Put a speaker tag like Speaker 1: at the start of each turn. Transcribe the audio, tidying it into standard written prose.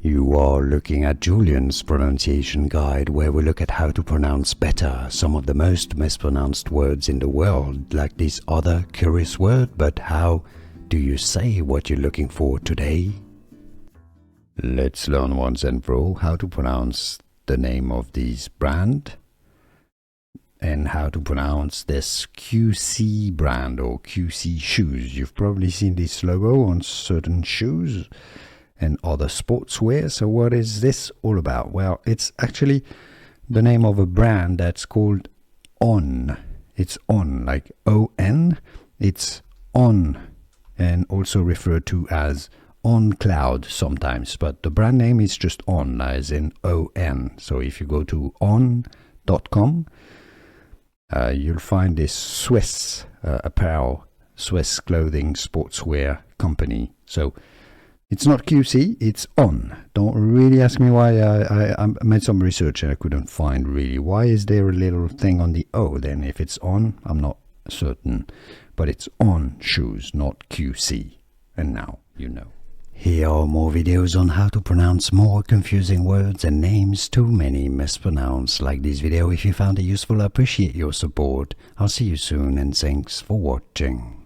Speaker 1: You are looking at Julian's pronunciation guide, where we look at how to pronounce better some of the most mispronounced words in the world, like this other curious word. But how do you say what you're looking for today? Let's learn once and for all how to pronounce the name of this brand and how to pronounce this QC brand or QC shoes. You've probably seen this logo on certain shoes and other sportswear. So what is this all about? Well, it's actually the name of a brand that's called On. It's On, like O-N. It's On, and also referred to as On Cloud sometimes, but the brand name is just On, as in O-N. So if you go to on.com, you'll find this Swiss apparel, Swiss clothing sportswear company. So it's not QC, it's On. Don't really ask me why. I made some research and I couldn't find really. Why is there a little thing on the O then? If it's On, I'm not certain. But it's On shoes, not QC. And now you know. Here are more videos on how to pronounce more confusing words and names too many mispronounced. Like this video if you found it useful. I appreciate your support. I'll see you soon and thanks for watching.